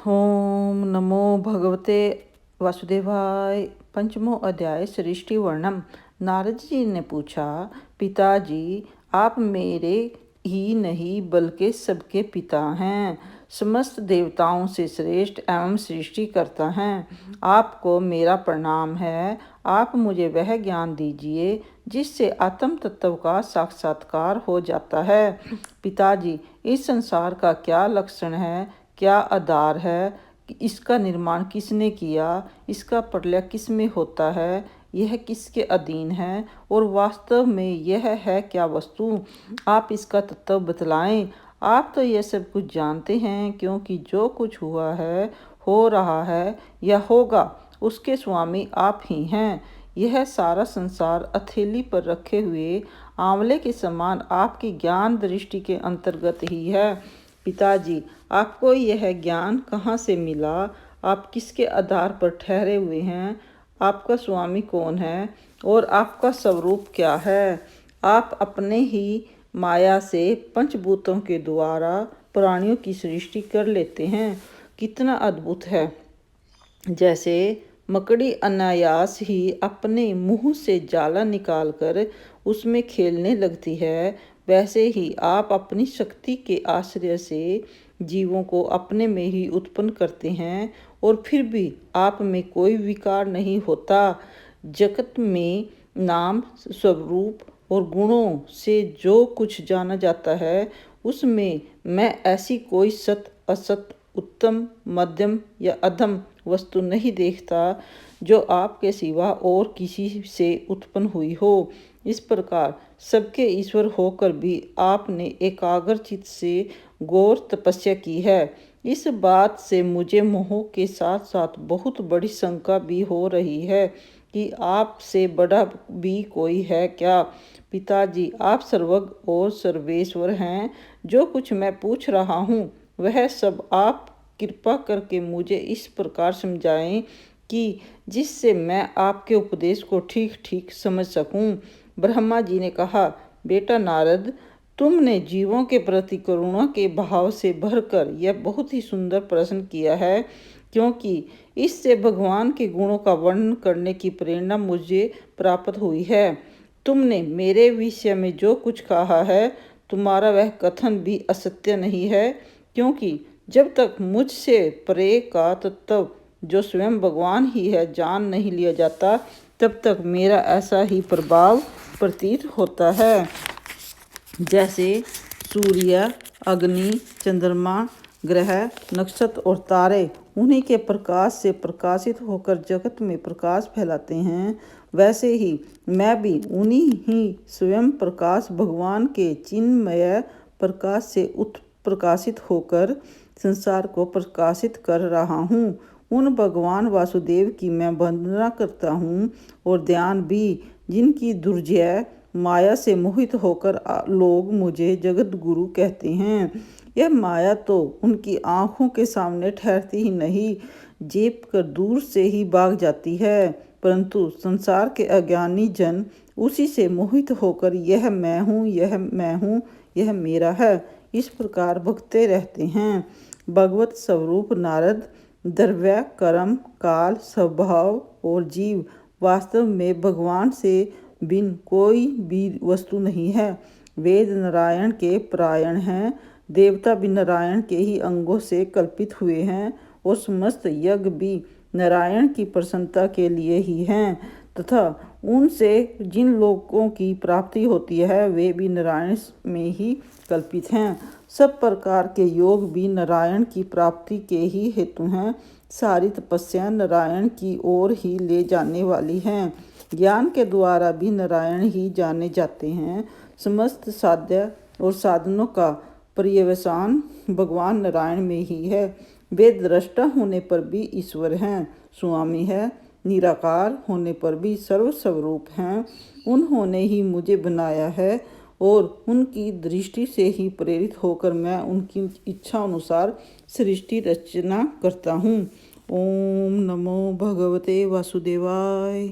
ओम नमो भगवते वासुदेवाय। पंचमो अध्याय सृष्टि वर्णम। नारद जी ने पूछा, पिताजी आप मेरे ही नहीं बल्कि सबके पिता हैं, समस्त देवताओं से श्रेष्ठ एवं सृष्टि करता हैं। आपको मेरा प्रणाम है। आप मुझे वह ज्ञान दीजिए जिससे आत्म तत्व का साक्षात्कार हो जाता है। पिताजी इस संसार का क्या लक्षण है, क्या आधार है, इसका निर्माण किसने किया, इसका प्रलय किस में होता है, यह किसके अधीन है और वास्तव में यह है क्या वस्तु, आप इसका तत्व बतलाएं। आप तो यह सब कुछ जानते हैं, क्योंकि जो कुछ हुआ है, हो रहा है या होगा, उसके स्वामी आप ही हैं। यह सारा संसार हथेली पर रखे हुए आंवले के समान आपकी ज्ञान दृष्टि के अंतर्गत ही है। पिताजी आपको यह ज्ञान कहाँ से मिला, आप किसके आधार पर ठहरे हुए हैं, आपका स्वामी कौन है और आपका स्वरूप क्या है। आप अपने ही माया से पंचभूतों के द्वारा प्राणियों की सृष्टि कर लेते हैं। कितना अद्भुत है। जैसे मकड़ी अनायास ही अपने मुंह से जाला निकालकर उसमें खेलने लगती है, वैसे ही आप अपनी शक्ति के आश्रय से जीवों को अपने में ही उत्पन्न करते हैं और फिर भी आप में कोई विकार नहीं होता। जगत में नाम, स्वरूप और गुणों से जो कुछ जाना जाता है, उसमें मैं ऐसी कोई सत असत, उत्तम, मध्यम या अधम वस्तु नहीं देखता जो आपके सिवा और किसी से उत्पन्न हुई हो। इस प्रकार सबके ईश्वर होकर भी आपने एकाग्र चित्त से घोर तपस्या की है। इस बात से मुझे मोह के साथ साथ बहुत बड़ी शंका भी हो रही है कि आपसे बड़ा भी कोई है क्या। पिताजी आप सर्वज्ञ और सर्वेश्वर हैं। जो कुछ मैं पूछ रहा हूँ वह सब आप कृपा करके मुझे इस प्रकार समझाएं कि जिससे मैं आपके उपदेश को ठीक ठीक समझ सकूं। ब्रह्मा जी ने कहा, बेटा नारद, तुमने जीवों के प्रति करुणा के भाव से भरकर यह बहुत ही सुंदर प्रश्न किया है, क्योंकि इससे भगवान के गुणों का वर्णन करने की प्रेरणा मुझे प्राप्त हुई है। तुमने मेरे विषय में जो कुछ कहा है, तुम्हारा वह कथन भी असत्य नहीं है, क्योंकि जब तक मुझसे परे का तत्व जो स्वयं भगवान ही है जान नहीं लिया जाता, तब तक मेरा ऐसा ही प्रभाव प्रतीत होता है। जैसे सूर्य, अग्नि, चंद्रमा, ग्रह, नक्षत्र और तारे उन्हीं के प्रकाश से प्रकाशित होकर जगत में प्रकाश फैलाते हैं, वैसे ही मैं भी उन्हीं ही स्वयं प्रकाश भगवान के चिन्मय प्रकाश से उत्प्रकाशित होकर संसार को प्रकाशित कर रहा हूँ। उन भगवान वासुदेव की मैं वंदना करता हूँ और ध्यान भी, जिनकी दुर्जय माया से मोहित होकर लोग मुझे जगत गुरु कहते हैं। यह माया तो उनकी आँखों के सामने ठहरती ही नहीं, जेब कर दूर से ही भाग जाती है, परंतु संसार के अज्ञानी जन उसी से मोहित होकर यह मैं हूँ, यह मैं हूँ, यह मेरा है, इस प्रकार भगते रहते हैं। भगवत स्वरूप नारद, द्रव्य, कर्म, काल, स्वभाव और जीव वास्तव में भगवान से बिन कोई भी वस्तु नहीं है। वेद नारायण के परायण हैं, देवता भी नारायण के ही अंगों से कल्पित हुए हैं और समस्त यज्ञ भी नारायण की प्रसन्नता के लिए ही हैं, तथा उनसे जिन लोगों की प्राप्ति होती है वे भी नारायण में ही कल्पित हैं। सब प्रकार के योग भी नारायण की प्राप्ति के ही हेतु हैं। सारी तपस्या नारायण की ओर ही ले जाने वाली हैं। ज्ञान के द्वारा भी नारायण ही जाने जाते हैं। समस्त साध्य और साधनों का पर्यवसान भगवान नारायण में ही है। वे दृष्टा होने पर भी ईश्वर हैं, स्वामी है, निराकार होने पर भी सर्वस्वरूप हैं। उन्होंने ही मुझे बनाया है और उनकी दृष्टि से ही प्रेरित होकर मैं उनकी इच्छा अनुसार सृष्टि रचना करता हूँ। ओम नमो भगवते वासुदेवाय।